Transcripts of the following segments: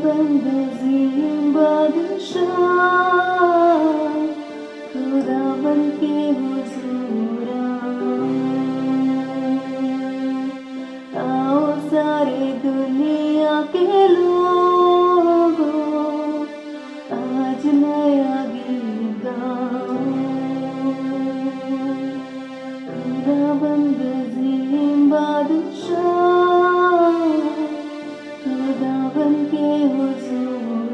खुदाबंद अज़ीम बादशाह, खुदाबंद के हुज़ूर आओ सारे दुनिया के लोगों, आज नया गीत गाओ। खुदाबंद अज़ीम बादशाह, खुदाबंद के हुज़ूर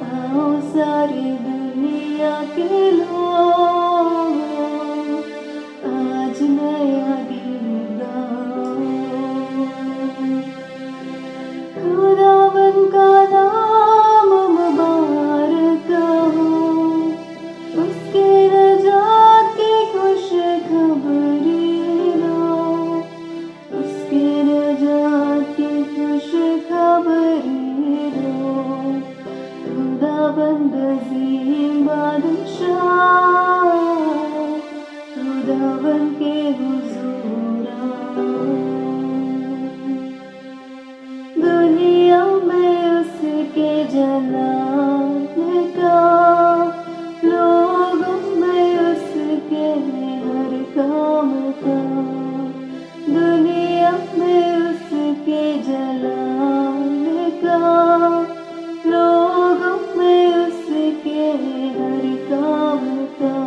आओ सारी दुनिया के लोग, आज नया गीत गाओ। खुदाबंद का नाम मुबारक हो, उसके रजात की खुशखबरी लो, उसके रजात की खुशखबरी लो। खुदाबंद अज़ीम बादशाह, खुदाबंद के हुज़ूर आओ। दुनिया में उसके जलाल का, लोगों में उसके हर काम का। दुनिया में उसके जलाल का, लोगों में उसके हर काम का।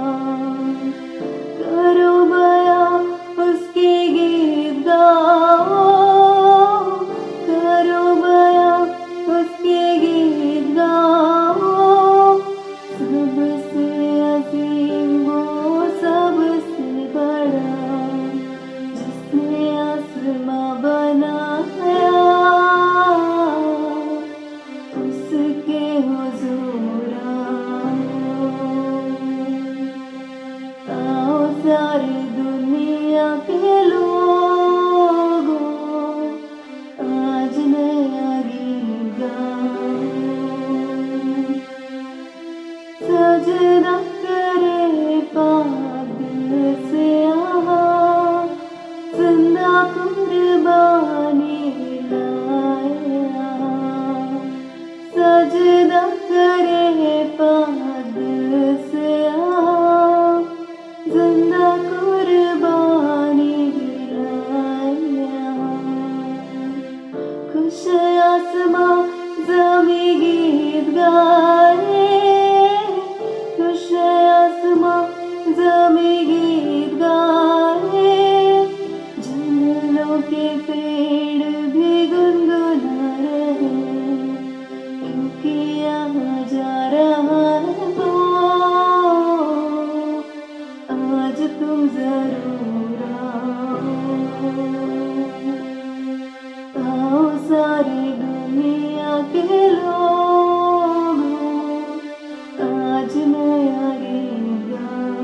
करो बयां उसके गीत गाओ, करो बयां उसके गीत गाओ। सबसे अज़ीम वो सबसे बड़ा, जिसने आसमां बनाया, उसके हुज़ूर आओ सारी दुनिया के लोगों, आज नया गीत गाओ। सजदा करे पाक दिल से यहाँ, जिंदा कुर्बानी लाया। सजदा करे पाक दिल से यहाँ, जिंदा कुर्बानी लाया। खुश आसमां ज़मीं गीत गाए, खुश आसमां ज़मीं गीत गाए। जंगलों के पेड़ भी गुनगुना रहे, क्योंकि यहाँ जा रहा है वो, आज तुम ज़रूर आओ सारी दुनिया के लोग, आज नया गीत गाओ।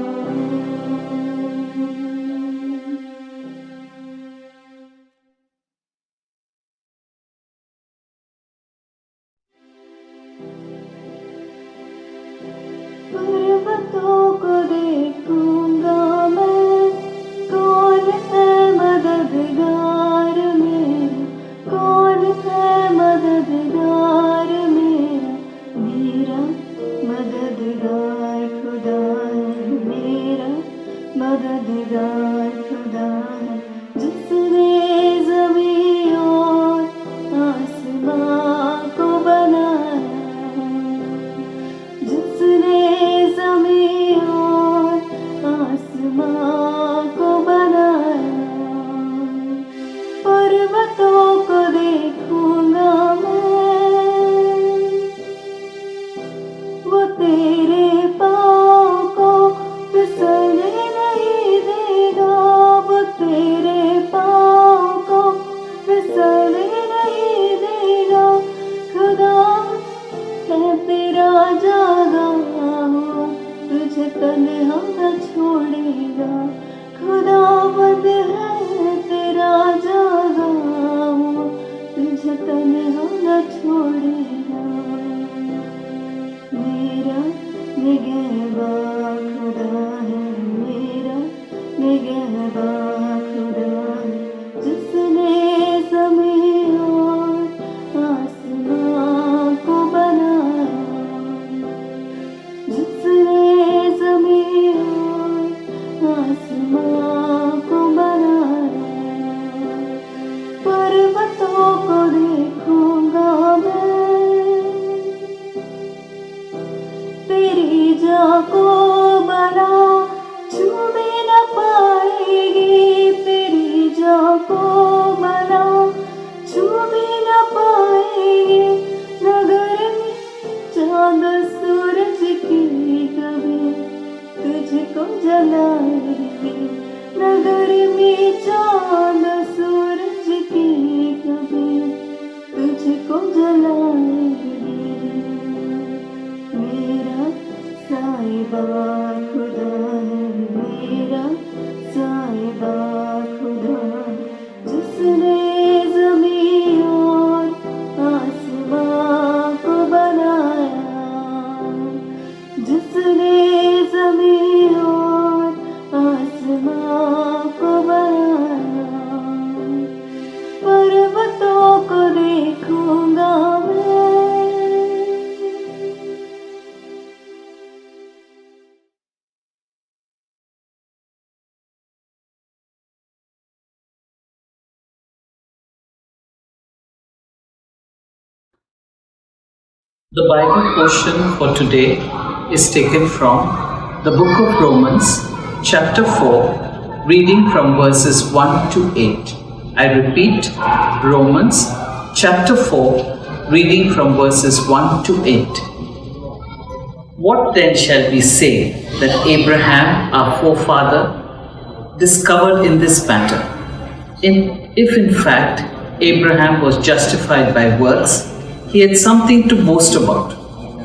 पर्वतों को देखूंगा मैं, कौन है मददगार मेरा, कौन है मददगार मेरा। मेरा मददगार खुदा है, मेरा मददगार खुदा है। जिसने ज़मीं और आसमां को बनाया, जिसने ज़मीं और आसमां को बनाया। पर्वतों को देखूंगा मैं, वो तेरे पाँव को फिसलने नहीं देगा, वो तेरे पाँव को फिसलने नहीं देगा। खुदा है तेरा जागा हुआ, तुझे तन्हा न छोड़ेगा। खुदाबंद है तेरा जागा हुआ, तुझे तन्हा न छोड़ेगा। मेरा निगहबान खुदा है, मेरा निगहबान खुदा है। जिसने ज़मीं तुझको जलाएंगे, नगर में चांद सूरज की कभी तुझको जलाएंगे। मेरा साहिबा खुदा है, मेरा साहिबा खुदा, जिसने ज़मीन और आसमां को बनाया, जिसने ज़मीन और आसमां को बनाया। पर्वतों को देखूंगा मैं। The Bible portion for today is taken from the book of Romans, chapter 4, reading from verses 1 to 8. I repeat, Romans, chapter 4, reading from verses 1 to 8. What then shall we say that Abraham, our forefather, discovered in this matter? If in fact Abraham was justified by works, he had something to boast about,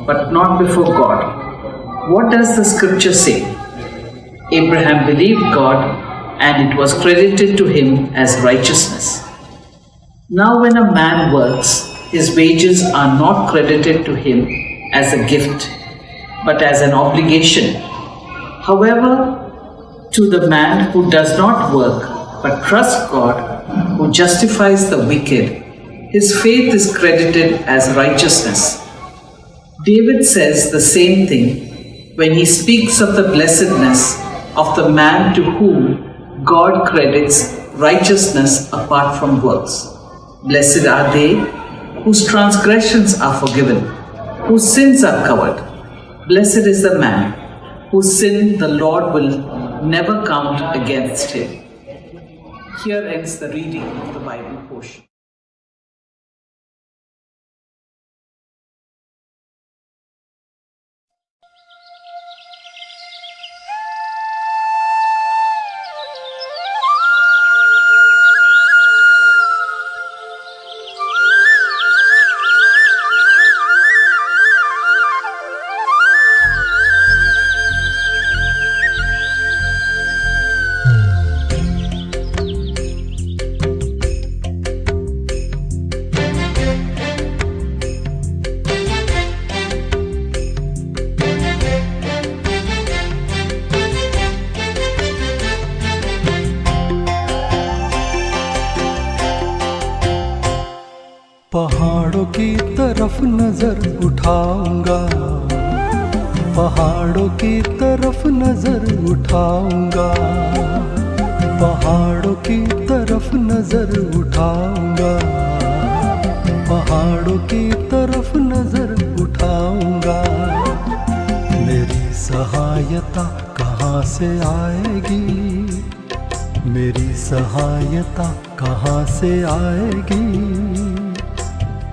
but not before God. What does the scripture say? Abraham believed God, and it was credited to him as righteousness. Now when a man works, his wages are not credited to him as a gift, but as an obligation. However, to the man who does not work, but trusts God, who justifies the wicked, his faith is credited as righteousness. David says the same thing when he speaks of the blessedness of the man to whom God credits righteousness apart from works. Blessed are they whose transgressions are forgiven, whose sins are covered. Blessed is the man whose sin the Lord will never count against him. Here ends the reading of the Bible portion. पहाड़ों की तरफ नजर उठाऊंगा, पहाड़ों की तरफ नजर उठाऊंगा, पहाड़ों की तरफ नजर उठाऊंगा, पहाड़ों की तरफ नजर उठाऊंगा। मेरी सहायता कहाँ से आएगी, मेरी सहायता कहाँ से आएगी।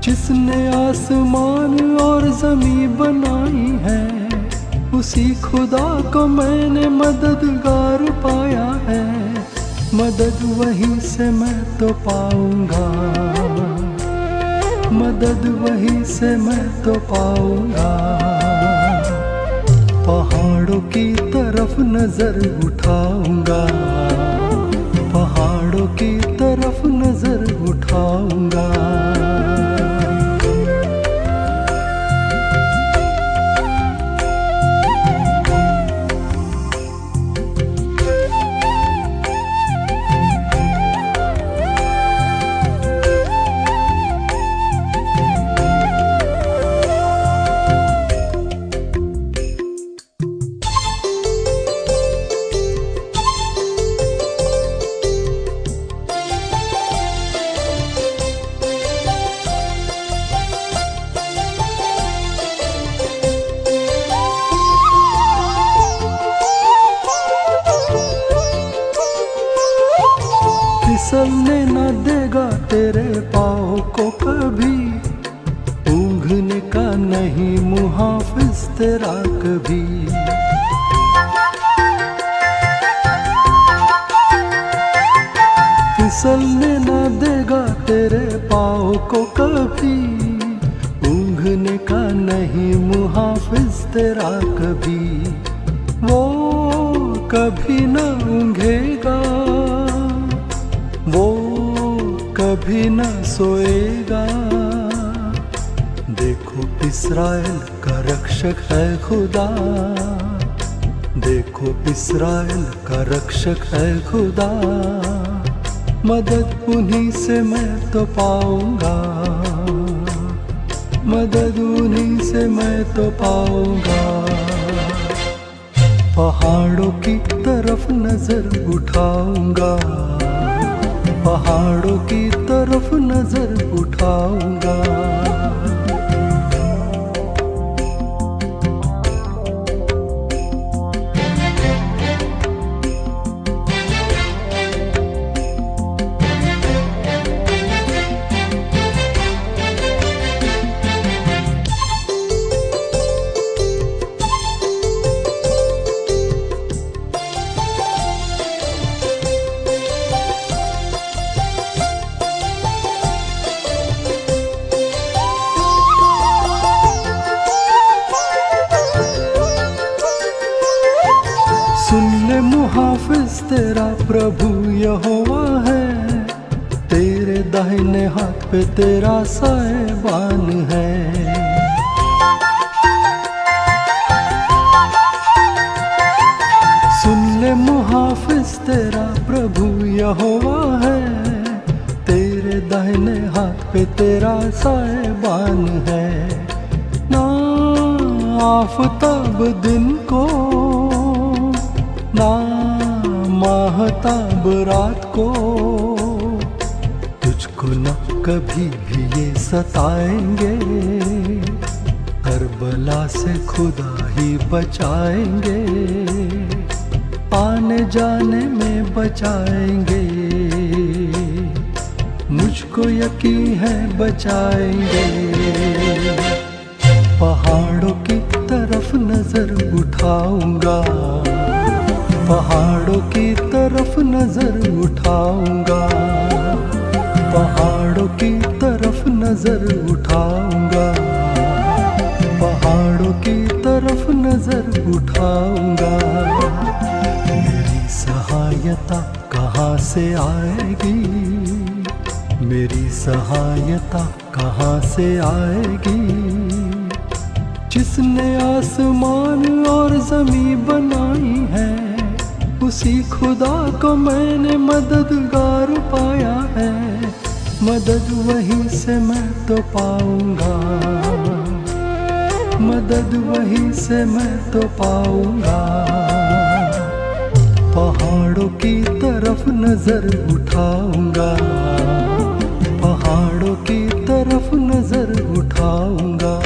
जिसने आसमान और ज़मीं बनाई है, उसी खुदा को मैंने मददगार पाया है। मदद वहीं से मैं तो पाऊंगा, मदद वहीं से मैं तो पाऊंगा। पहाड़ों की तरफ नजर उठाऊंगा, पहाड़ों की तरफ नजर उठाऊंगा। फिसलने न देगा तेरे पाँव को कभी, ऊँघने का नहीं मुहाफिज तेरा कभी। फिसलने न देगा तेरे पाँव को कभी, ऊँघने का नहीं मुहाफिज तेरा कभी, वो कभी न ऊँघेगा, वो कभी न सोएगा। देखो इस्राएल का रक्षक है खुदा, देखो इस्राएल का रक्षक है खुदा, मदद उन्हीं से मैं तो पाऊंगा, मदद उन्हीं से मैं तो पाऊंगा। पहाड़ों की तरफ नजर उठाऊंगा, पहाड़ों की तरफ नजर उठाऊंगा। सुन ले मुहाफिज तेरा प्रभु यहोवा है, तेरे दाहिने हाथ पे तेरा साहिबान है। सुन ले मुहाफिज तेरा प्रभु यहोवा है, तेरे दाहिने हाथ पे तेरा साहिबान है। ना आफताब दिन को, ना माहताब रात को, तुझको न कभी भी ये सताएंगे, करबला से खुदा ही बचाएंगे, आने जाने में बचाएंगे, मुझको यकीन है बचाएंगे। पहाड़ों की तरफ नजर उठाऊंगा, पहाड़ों की तरफ नजर उठाऊंगा, पहाड़ों की तरफ नजर उठाऊंगा, पहाड़ों की तरफ नजर उठाऊंगा। मेरी सहायता कहाँ से आएगी, मेरी सहायता कहाँ से आएगी, जिसने आसमान और ज़मीन बनाई है, उसी खुदा को मैंने मददगार पाया है, मदद वहीं से मैं तो पाऊंगा, मदद वहीं से मैं तो पाऊंगा। पहाड़ों की तरफ नजर उठाऊंगा, पहाड़ों की तरफ नजर उठाऊंगा।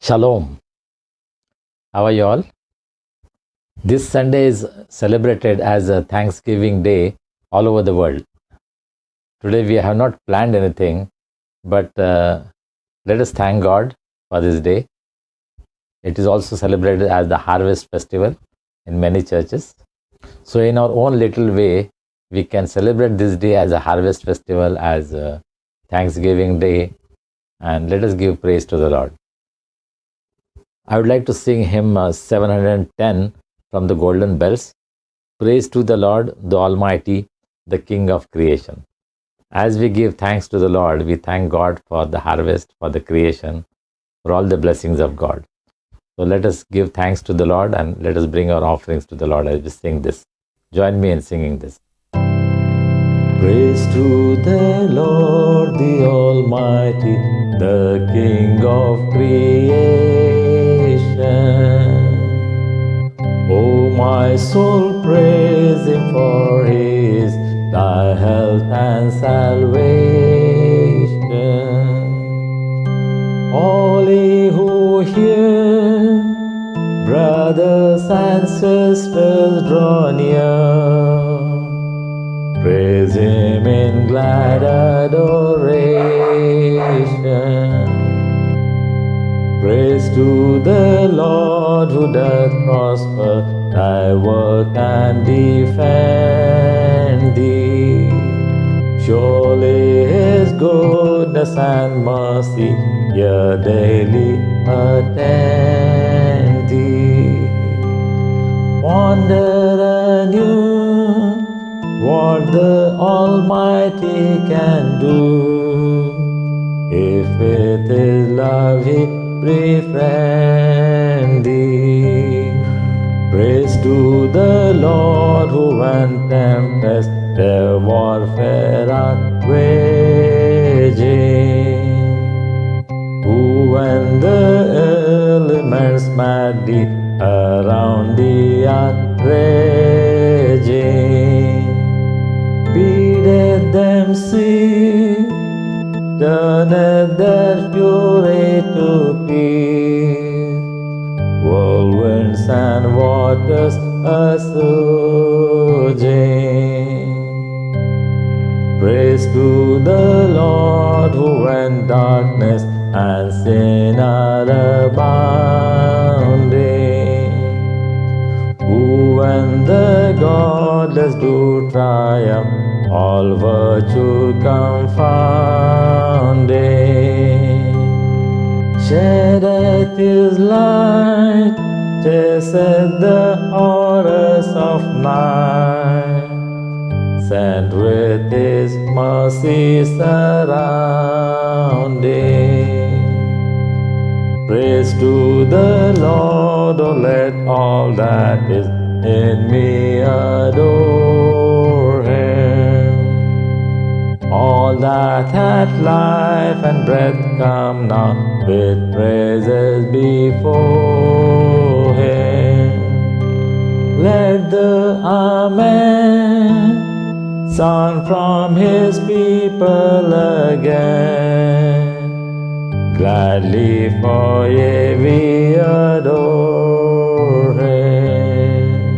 Shalom. How are you all? This Sunday is celebrated as a Thanksgiving Day all over the world. Today we have not planned anything, but let us thank God for this day. It is also celebrated as the Harvest Festival in many churches. So in our own little way, we can celebrate this day as a Harvest Festival, as a Thanksgiving Day, and let us give praise to the Lord. I would like to sing hymn 710 from the Golden Bells. Praise to the Lord, the Almighty, the King of creation. As we give thanks to the Lord, we thank God for the harvest, for the creation, for all the blessings of God. So let us give thanks to the Lord and let us bring our offerings to the Lord as we sing this. Join me in singing this. Praise to the Lord, the Almighty, the King of creation. O my soul, praise Him, for He is thy health and salvation. All ye who hear, brothers and sisters, draw near. Praise Him in glad adoration. Praise to the Lord who doth prosper thy work and defend thee. Surely His goodness and mercy here daily attend thee. Ponder anew what the Almighty can do. If with His love He befriend thee. Praise to the Lord who when tempest their warfare are waging, who when the elements madly around thee are raging, biddeth them cease, turneth their fury to peace. Whirlwinds and waters a-surging. Praise to the Lord who when darkness and sin are abounding, who when the godless do triumph, all virtue confounding, sheddeth His light, chaseth the horrors of night, sent with His mercy surrounding. Praise to the Lord, oh let all that is in me adore Him. All that hath life and breath come now with praises before Him. Let the Amen sound from His people again. Gladly for ye we adore Him.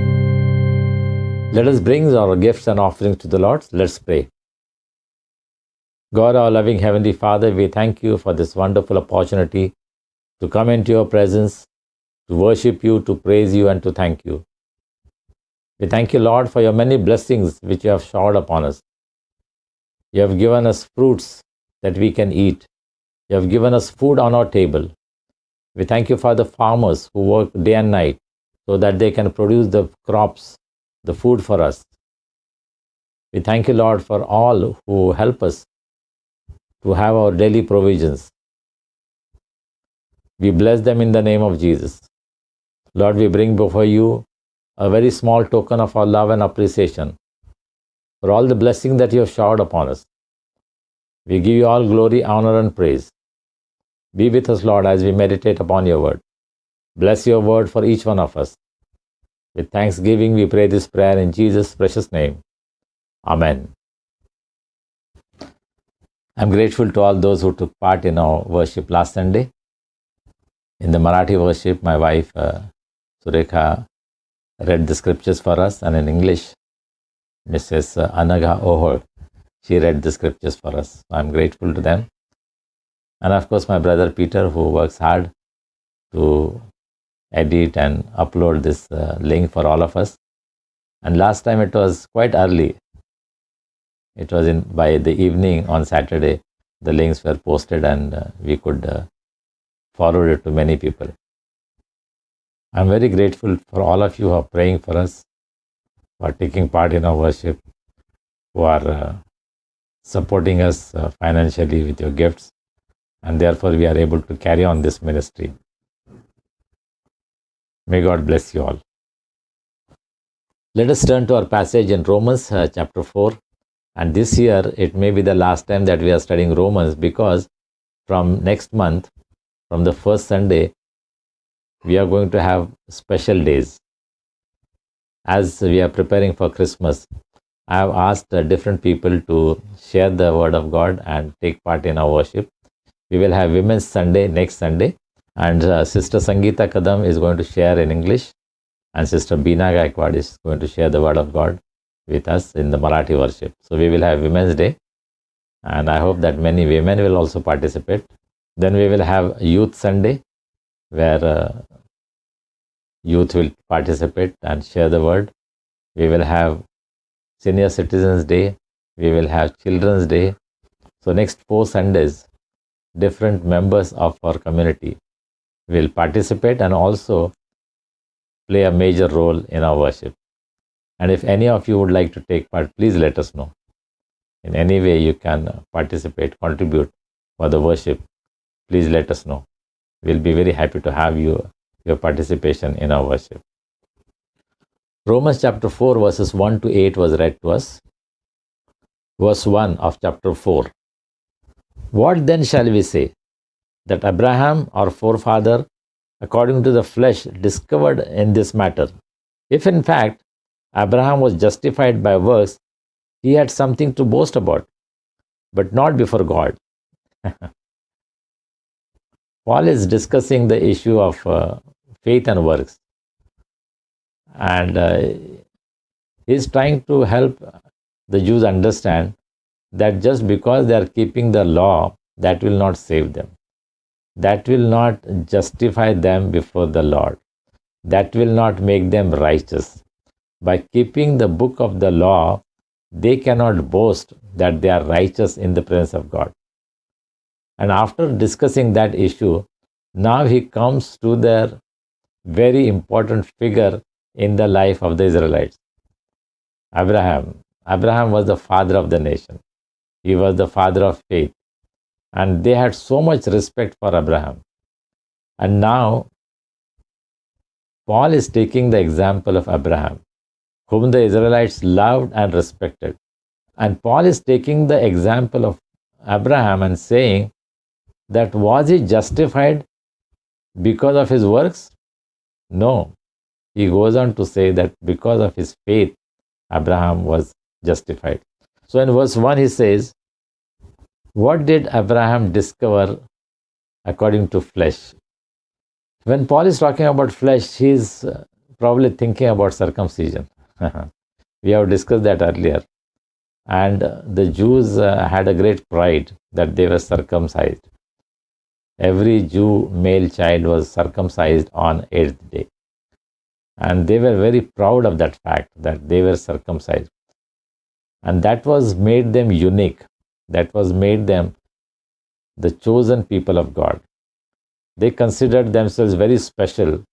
Let us bring our gifts and offerings to the Lord. Let's pray. God, our loving Heavenly Father, we thank You for this wonderful opportunity to come into Your presence, to worship You, to praise You, and to thank You. We thank You, Lord, for Your many blessings which You have showered upon us. You have given us fruits that we can eat. You have given us food on our table. We thank You for the farmers who work day and night so that they can produce the crops, the food for us. We thank You, Lord, for all who help us to have our daily provisions. We bless them in the name of Jesus. Lord, we bring before You a very small token of our love and appreciation for all the blessing that You have showered upon us. We give You all glory, honor, and praise. Be with us, Lord, as we meditate upon Your word. Bless Your word for each one of us. With thanksgiving, we pray this prayer in Jesus' precious name. Amen. I'm grateful to all those who took part in our worship last Sunday. In the Marathi worship, my wife, Surekha, read the scriptures for us, and in English, Mrs. Anaga Ohol, she read the scriptures for us. I'm grateful to them. And of course, my brother Peter, who works hard to edit and upload this link for all of us. And last time it was quite early. It was by the evening on Saturday, the links were posted and we could forward it to many people. I'm very grateful for all of you who are praying for us, who are taking part in our worship, who are supporting us financially with your gifts, and therefore we are able to carry on this ministry. May God bless you all. Let us turn to our passage in Romans chapter 4. And this year, it may be the last time that we are studying Romans, because from next month, from the first Sunday, we are going to have special days. as we are preparing for Christmas, I have asked different people to share the word of God and take part in our worship. We will have Women's Sunday next Sunday, and Sister Sangeeta Kadam is going to share in English, and Sister Beena Gaikwad is going to share the word of God with us in the Marathi worship. So we will have Women's Day, and I hope that many women will also participate. Then we will have Youth Sunday, where youth will participate and share the word. We will have Senior Citizens Day. We will have Children's Day. So next 4 Sundays, different members of our community will participate and also play a major role in our worship. And if any of you would like to take part, please let us know. In any way you can participate, contribute for the worship, please let us know. We'll be very happy to have your participation in our worship. Romans chapter 4 verses 1 to 8 was read to us. Verse 1 of chapter 4. What then shall we say? That Abraham, our forefather, according to the flesh, discovered in this matter. If in fact Abraham was justified by works, he had something to boast about, but not before God. Paul is discussing the issue of faith and works. And he's trying to help the Jews understand that just because they are keeping the law, that will not save them. That will not justify them before the Lord. That will not make them righteous. By keeping the book of the law, they cannot boast that they are righteous in the presence of God. And after discussing that issue, now he comes to their very important figure in the life of the Israelites. Abraham. Abraham was the father of the nation. He was the father of faith. And they had so much respect for Abraham. And now, Paul is taking the example of Abraham, whom the Israelites loved and respected. And Paul is taking the example of Abraham and saying that was he justified because of his works? No. He goes on to say that because of his faith, Abraham was justified. So in verse 1 he says, what did Abraham discover according to flesh? When Paul is talking about flesh, he is probably thinking about circumcision. We have discussed that earlier. And the Jews had a great pride that they were circumcised. Every Jew male child was circumcised on 8th day. And they were very proud of that fact that they were circumcised. And that was made them unique. That was made them the chosen people of God. They considered themselves very special,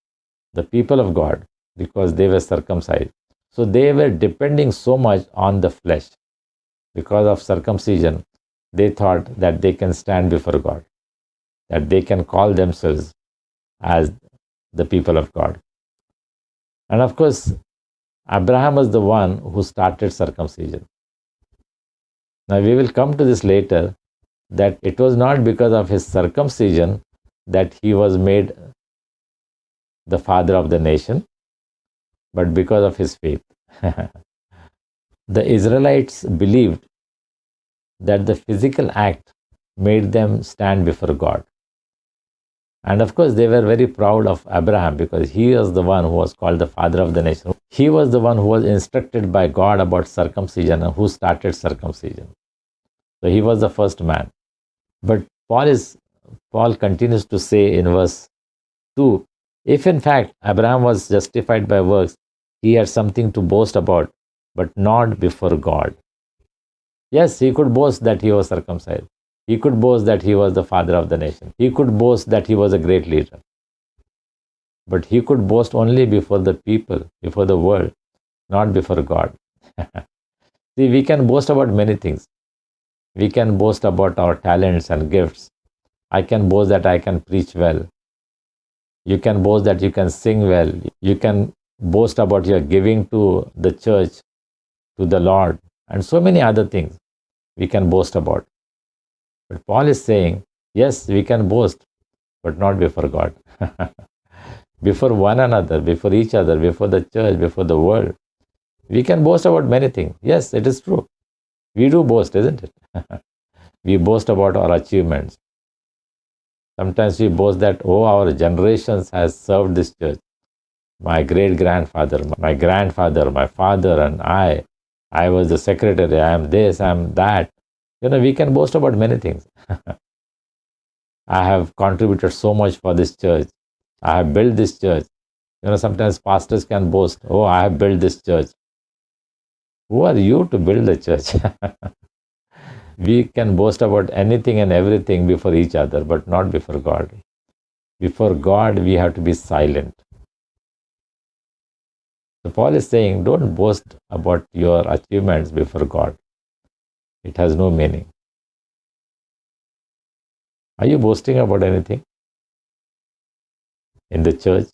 the people of God, because they were circumcised. So they were depending so much on the flesh. Because of circumcision, they thought that they can stand before God, that they can call themselves as the people of God. And of course, Abraham was the one who started circumcision. Now we will come to this later, that it was not because of his circumcision that he was made the father of the nation, but because of his faith. The Israelites believed that the physical act made them stand before God. And of course, they were very proud of Abraham because he was the one who was called the father of the nation. He was the one who was instructed by God about circumcision and who started circumcision. So he was the first man. But Paul continues to say in verse 2, if in fact Abraham was justified by works, he had something to boast about, but not before God. Yes, he could boast that he was circumcised. He could boast that he was the father of the nation. He could boast that he was a great leader. But he could boast only before the people, before the world, not before God. See, we can boast about many things. We can boast about our talents and gifts. I can boast that I can preach well. You can boast that you can sing well. You can boast about your giving to the church, to the Lord, and so many other things we can boast about. But Paul is saying, yes, we can boast, but not before God. Before one another, before each other, before the church, before the world, We can boast about many things. Yes, it is true. We do boast, isn't it? We boast about our achievements. Sometimes we boast that, oh, our generations has served this church. My great-grandfather, my grandfather, my father and I was the secretary, I am this, I am that. We can boast about many things. I have contributed so much for this church. I have built this church. Sometimes pastors can boast, oh, I have built this church. Who are you to build the church? We can boast about anything and everything before each other, but not before God. Before God, we have to be silent. So Paul is saying, don't boast about your achievements before God. It has no meaning. Are you boasting about anything? In the church?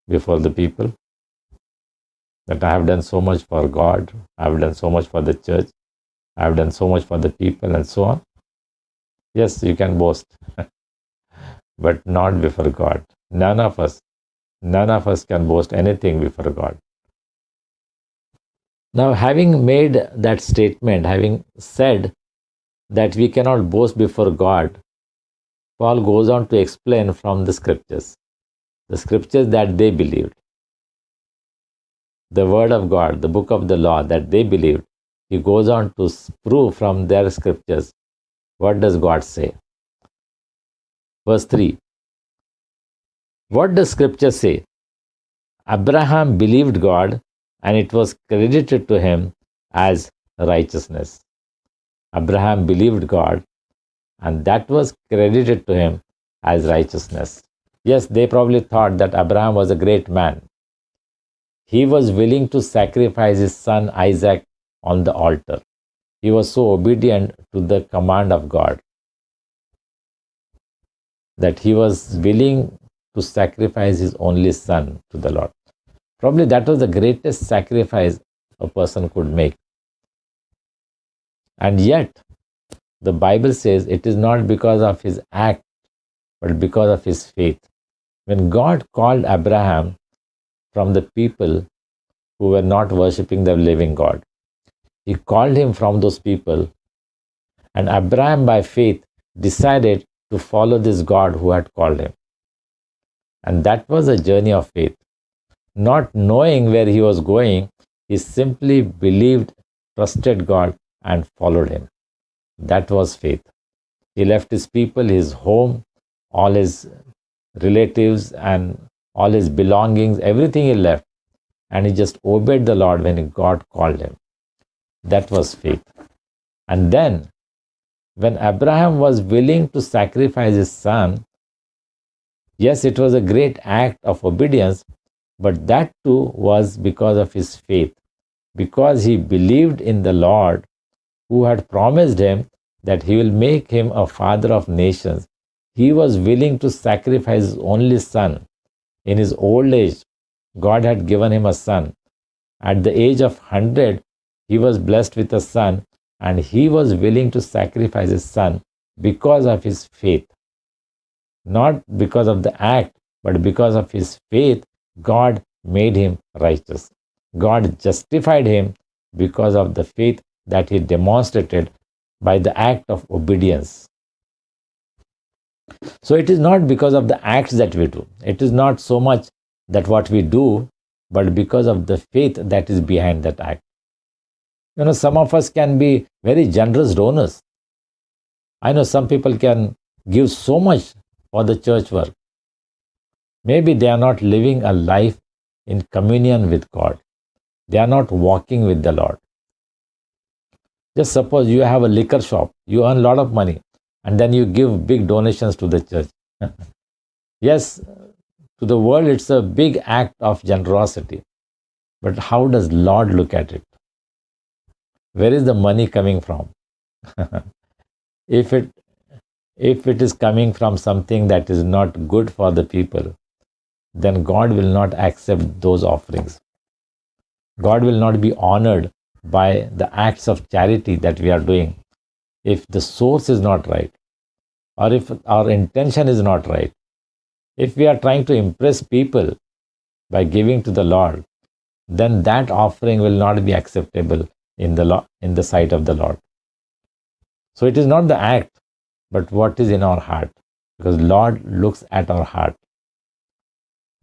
Before the people? That I have done so much for God, I have done so much for the church, I have done so much for the people and so on. Yes, you can boast, but not before God. None of us can boast anything before God. Now, having made that statement, having said that we cannot boast before God, Paul goes on to explain from the scriptures that they believed. The word of God, the book of the law that they believed, he goes on to prove from their scriptures what does God say. Verse 3. What does scripture say? Abraham believed God and it was credited to him as righteousness. Abraham believed God and that was credited to him as righteousness. Yes, they probably thought that Abraham was a great man. He was willing to sacrifice his son Isaac on the altar. He was so obedient to the command of God that he was willing to sacrifice his only son to the Lord. Probably that was the greatest sacrifice a person could make. And yet, the Bible says it is not because of his act, but because of his faith. When God called Abraham from the people who were not worshipping the living God, he called him from those people, and Abraham by faith decided to follow this God who had called him. And that was a journey of faith. Not knowing where he was going, he simply believed, trusted God, and followed him. That was faith. He left his people, his home, all his relatives, and all his belongings, everything he left, and he just obeyed the Lord when God called him. That was faith. And then, when Abraham was willing to sacrifice his son, yes, it was a great act of obedience, but that too was because of his faith, because he believed in the Lord who had promised him that he will make him a father of nations. He was willing to sacrifice his only son. In his old age, God had given him a son. At the age of 100, he was blessed with a son, and he was willing to sacrifice his son because of his faith. Not because of the act, but because of his faith, God made him righteous. God justified him because of the faith that he demonstrated by the act of obedience. So it is not because of the acts that we do. It is not so much that what we do, but because of the faith that is behind that act. Some of us can be very generous donors. I know some people can give so much for the church work. Maybe they are not living a life in communion with God. They are not walking with the Lord. Just suppose you have a liquor shop, you earn a lot of money, and then you give big donations to the church. Yes, to the world it's a big act of generosity. But how does Lord look at it? Where is the money coming from? If it is coming from something that is not good for the people, then God will not accept those offerings. God will not be honored by the acts of charity that we are doing if the source is not right, or if our intention is not right. If we are trying to impress people by giving to the Lord, then that offering will not be acceptable in the sight of the Lord. So it is not the act, but what is in our heart, because Lord looks at our heart.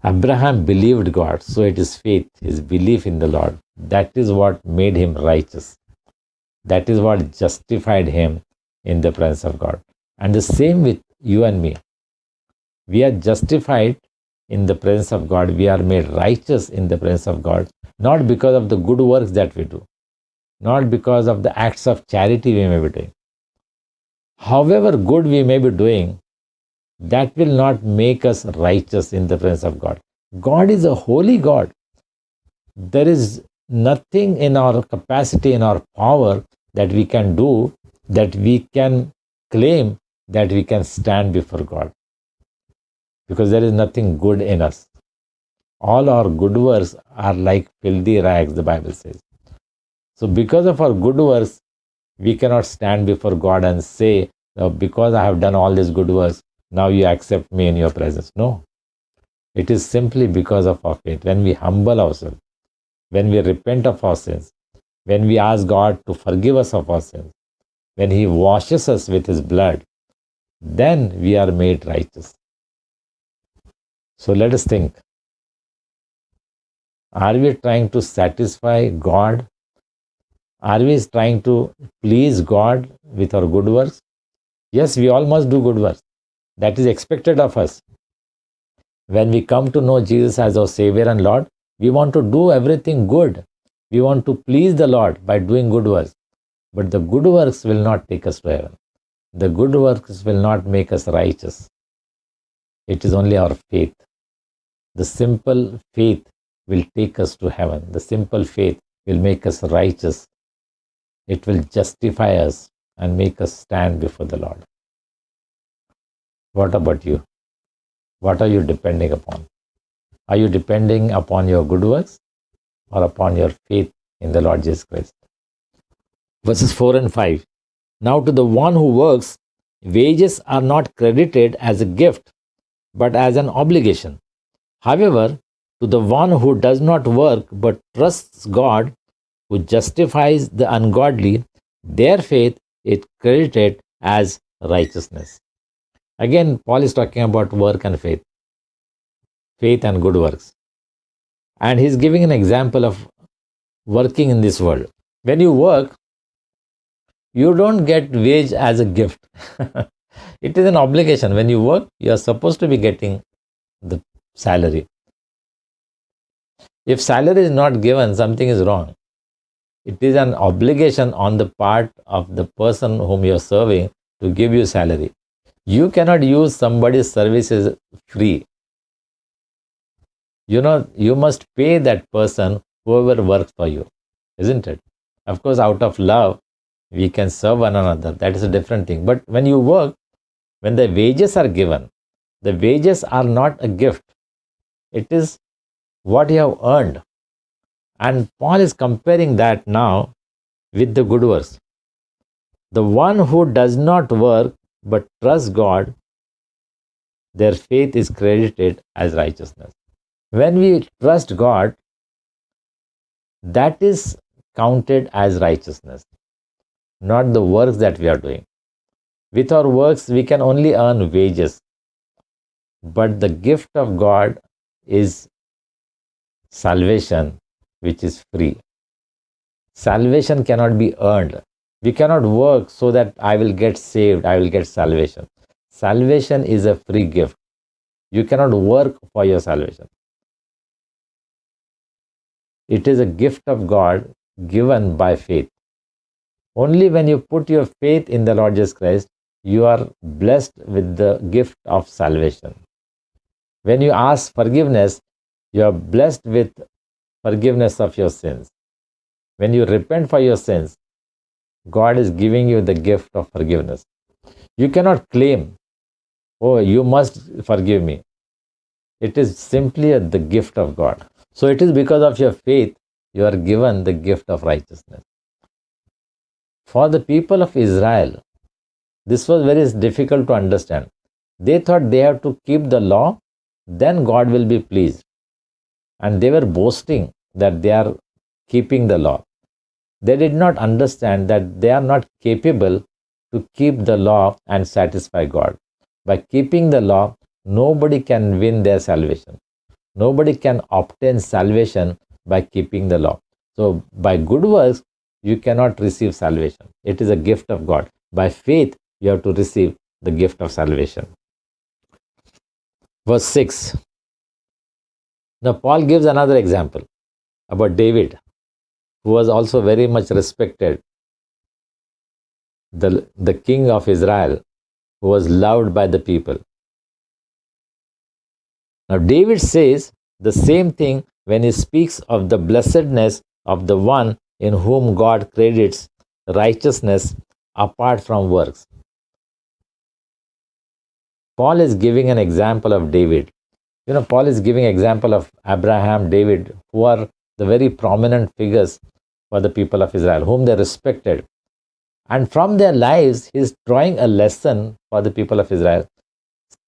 Abraham believed God, so it is faith, his belief in the Lord. That is what made him righteous. That is what justified him in the presence of God. And the same with you and me. We are justified in the presence of God. We are made righteous in the presence of God, not because of the good works that we do, not because of the acts of charity we may be doing. However good we may be doing, that will not make us righteous in the presence of God. God is a holy God. There is nothing in our capacity, in our power that we can do, that we can claim that we can stand before God. Because there is nothing good in us. All our good works are like filthy rags, the Bible says. So because of our good works, we cannot stand before God and say, because I have done all these good works, now you accept me in your presence. No. It is simply because of our faith. When we humble ourselves, when we repent of our sins, when we ask God to forgive us of our sins, when He washes us with His blood, then we are made righteous. So let us think. Are we trying to satisfy God? Are we trying to please God with our good works? Yes, we all must do good works. That is expected of us. When we come to know Jesus as our Savior and Lord, we want to do everything good. We want to please the Lord by doing good works. But the good works will not take us to heaven. The good works will not make us righteous. It is only our faith. The simple faith will take us to heaven. The simple faith will make us righteous. It will justify us and make us stand before the Lord. What about you? What are you depending upon? Are you depending upon your good works or upon your faith in the Lord Jesus Christ? Verses 4 and 5. Now to the one who works, wages are not credited as a gift, but as an obligation. However, to the one who does not work but trusts God, who justifies the ungodly, their faith is credited as righteousness. Again, Paul is talking about work and faith. Faith and good works. And he's giving an example of working in this world. When you work, you don't get wage as a gift. It is an obligation. When you work, you are supposed to be getting the salary. If salary is not given, something is wrong. It is an obligation on the part of the person whom you are serving to give you salary. You cannot use somebody's services free. You must pay that person, whoever works for you, isn't it? Of course, out of love, we can serve one another. That is a different thing. But when you work, when the wages are given, the wages are not a gift. It is what you have earned. And Paul is comparing that now with the good works. The one who does not work but trusts God, their faith is credited as righteousness. When we trust God, that is counted as righteousness, not the works that we are doing. With our works, we can only earn wages. But the gift of God is salvation, which is free. Salvation cannot be earned. We cannot work so that I will get saved, I will get salvation. Salvation is a free gift. You cannot work for your salvation. It is a gift of God given by faith. Only when you put your faith in the Lord Jesus Christ, you are blessed with the gift of salvation. When you ask forgiveness, you are blessed with forgiveness of your sins. When you repent for your sins, God is giving you the gift of forgiveness. You cannot claim, oh, you must forgive me. It is simply the gift of God. So it is because of your faith you are given the gift of righteousness. For the people of Israel, this was very difficult to understand. They thought they have to keep the law, then God will be pleased. And they were boasting that they are keeping the law. They did not understand that they are not capable to keep the law and satisfy God. By keeping the law, nobody can win their salvation. Nobody can obtain salvation by keeping the law. So, by good works, you cannot receive salvation. It is a gift of God. By faith, you have to receive the gift of salvation. Verse 6. Now, Paul gives another example about David, who was also very much respected, the king of Israel, who was loved by the people. Now, David says the same thing when he speaks of the blessedness of the one in whom God credits righteousness apart from works. Paul is giving an example of David. Paul is giving example of Abraham, David, who are the very prominent figures for the people of Israel, whom they respected. And from their lives, he is drawing a lesson for the people of Israel.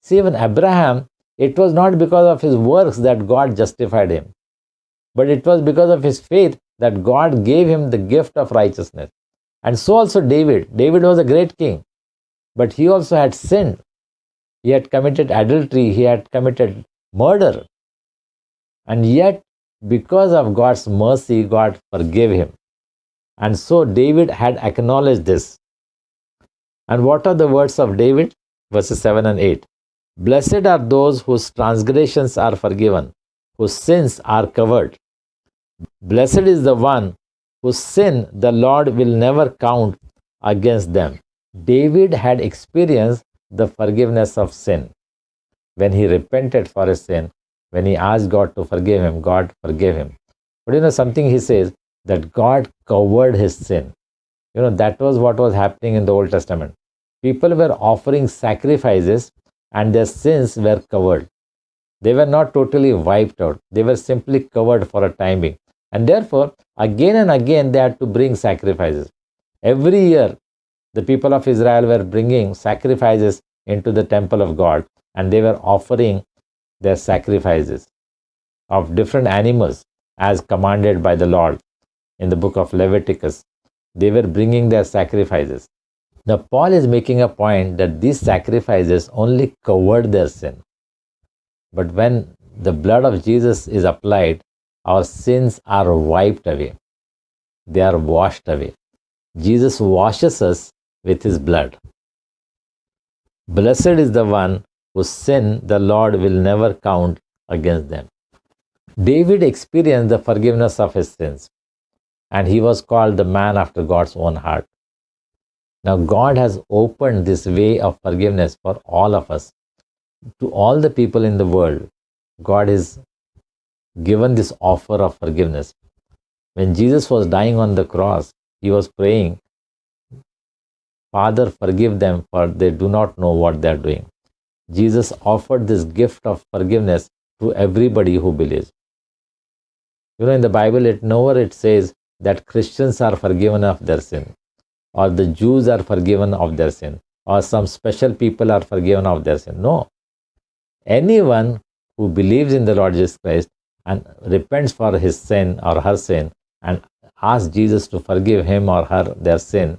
See, even Abraham, it was not because of his works that God justified him, but it was because of his faith that God gave him the gift of righteousness. And so also David. David was a great king, but he also had sinned. He had committed adultery, he had committed murder. And yet, because of God's mercy, God forgave him. And so David had acknowledged this. And what are the words of David? Verses 7 and 8. Blessed are those whose transgressions are forgiven, whose sins are covered. Blessed is the one whose sin the Lord will never count against them. David had experienced the forgiveness of sin. When he repented for his sin, when he asked God to forgive him, God forgave him. But something he says, that God covered his sin. That was what was happening in the Old Testament. People were offering sacrifices and their sins were covered. They were not totally wiped out. They were simply covered for a time being. And therefore, again and again, they had to bring sacrifices. Every year, the people of Israel were bringing sacrifices into the temple of God, and they were offering their sacrifices of different animals as commanded by the Lord in the book of Leviticus. They were bringing their sacrifices. Now, Paul is making a point that these sacrifices only covered their sin. But when the blood of Jesus is applied, our sins are wiped away. They are washed away. Jesus washes us with his blood. Blessed is the one whose sin the Lord will never count against them. David experienced the forgiveness of his sins, and he was called the man after God's own heart. Now, God has opened this way of forgiveness for all of us. To all the people in the world, God has given this offer of forgiveness. When Jesus was dying on the cross, he was praying, Father, forgive them, for they do not know what they are doing. Jesus offered this gift of forgiveness to everybody who believes. In the Bible, nowhere it says that Christians are forgiven of their sin, or the Jews are forgiven of their sin, or some special people are forgiven of their sin. No. Anyone who believes in the Lord Jesus Christ and repents for his sin or her sin and asks Jesus to forgive him or her their sin,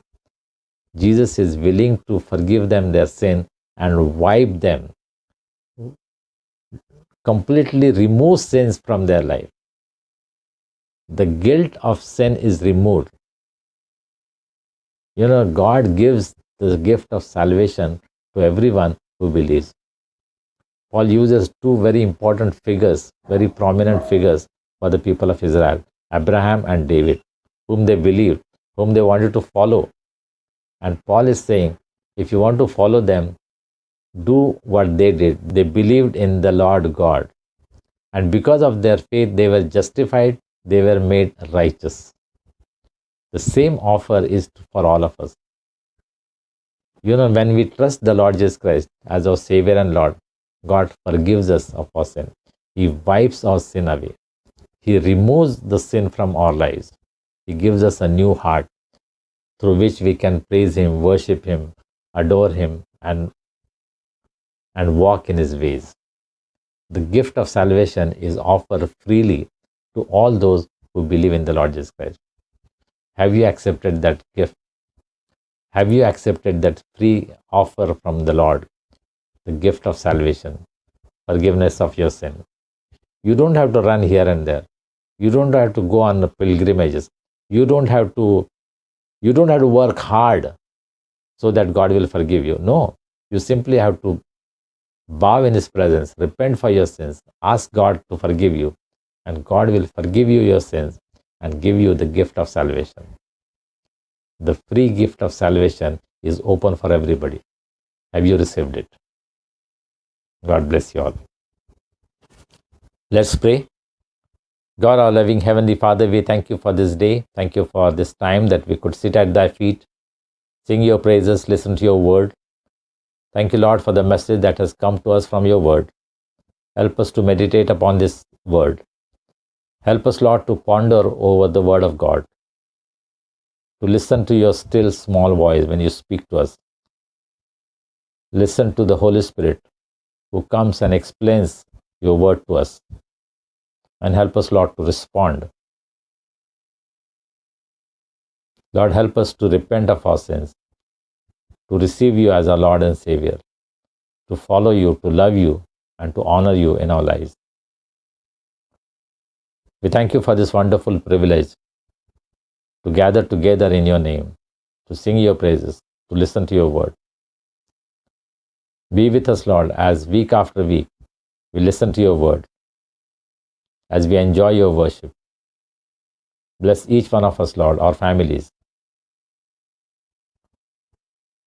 Jesus is willing to forgive them their sin and wipe them, completely remove sins from their life. The guilt of sin is removed. God gives the gift of salvation to everyone who believes. Paul uses two very important figures, very prominent figures for the people of Israel, Abraham and David, whom they believed, whom they wanted to follow. And Paul is saying, if you want to follow them, do what they did. They believed in the Lord God. And because of their faith, they were justified, they were made righteous. The same offer is for all of us. When we trust the Lord Jesus Christ as our Savior and Lord, God forgives us of our sin. He wipes our sin away. He removes the sin from our lives. He gives us a new heart through which we can praise Him, worship Him, adore Him, and walk in His ways. The gift of salvation is offered freely to all those who believe in the Lord Jesus Christ. Have you accepted that gift? Have you accepted that free offer from the Lord, the gift of salvation, forgiveness of your sin? You don't have to run here and there. You don't have to go on pilgrimages. You don't have to work hard so that God will forgive you. No, you simply have to bow in His presence, repent for your sins, ask God to forgive you, and God will forgive you your sins and give you the gift of salvation. The free gift of salvation is open for everybody. Have you received it? God bless you all. Let's pray. God, our loving Heavenly Father, we thank you for this day. Thank you for this time that we could sit at thy feet, sing your praises, listen to your word. Thank you, Lord, for the message that has come to us from your word. Help us to meditate upon this word. Help us, Lord, to ponder over the word of God, to listen to your still small voice when you speak to us. Listen to the Holy Spirit who comes and explains your word to us. And help us, Lord, to respond. Lord, help us to repent of our sins, to receive you as our Lord and Savior, to follow you, to love you, and to honor you in our lives. We thank you for this wonderful privilege to gather together in your name, to sing your praises, to listen to your word. Be with us, Lord, as week after week we listen to your word, as we enjoy your worship. Bless each one of us, Lord, our families.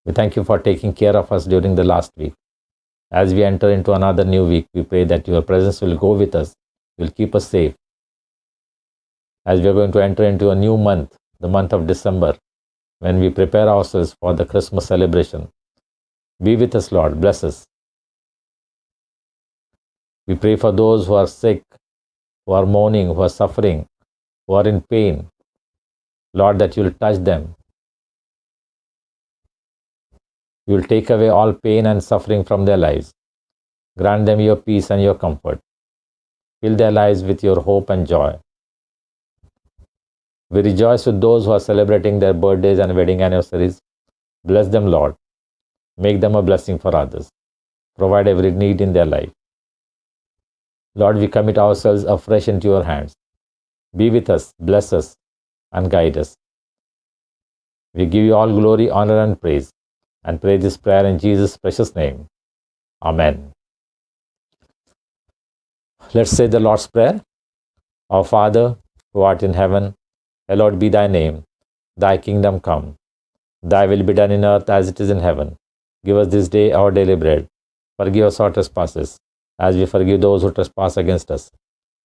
We thank you for taking care of us during the last week. As we enter into another new week, we pray that your presence will go with us, will keep us safe. As we are going to enter into a new month, the month of December, when we prepare ourselves for the Christmas celebration, be with us, Lord. Bless us. We pray for those who are sick, who are mourning, who are suffering, who are in pain. Lord, that you will touch them. You will take away all pain and suffering from their lives. Grant them your peace and your comfort. Fill their lives with your hope and joy. We rejoice with those who are celebrating their birthdays and wedding anniversaries. Bless them, Lord. Make them a blessing for others. Provide every need in their life. Lord, we commit ourselves afresh into your hands. Be with us, bless us, and guide us. We give you all glory, honor, and praise, and pray this prayer in Jesus' precious name. Amen. Let's say the Lord's Prayer. Our Father, who art in heaven, hallowed be thy name. Thy kingdom come. Thy will be done in earth as it is in heaven. Give us this day our daily bread. Forgive us our trespasses, as we forgive those who trespass against us.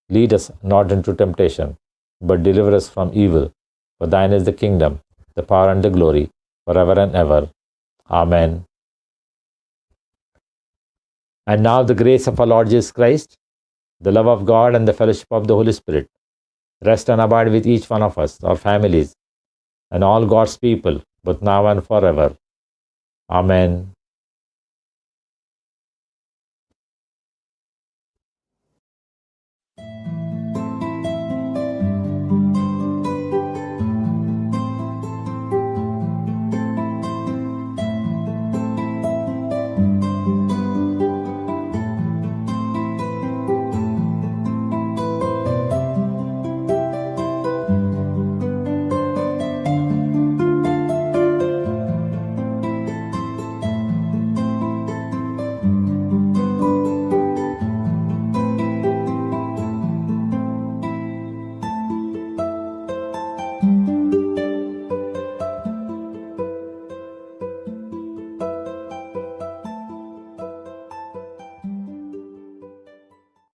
Lead us not into temptation, but deliver us from evil. For thine is the kingdom, the power, and the glory, forever and ever. Amen. And now the grace of our Lord Jesus Christ, the love of God, and the fellowship of the Holy Spirit rest and abide with each one of us, our families, and all God's people, both now and forever. Amen.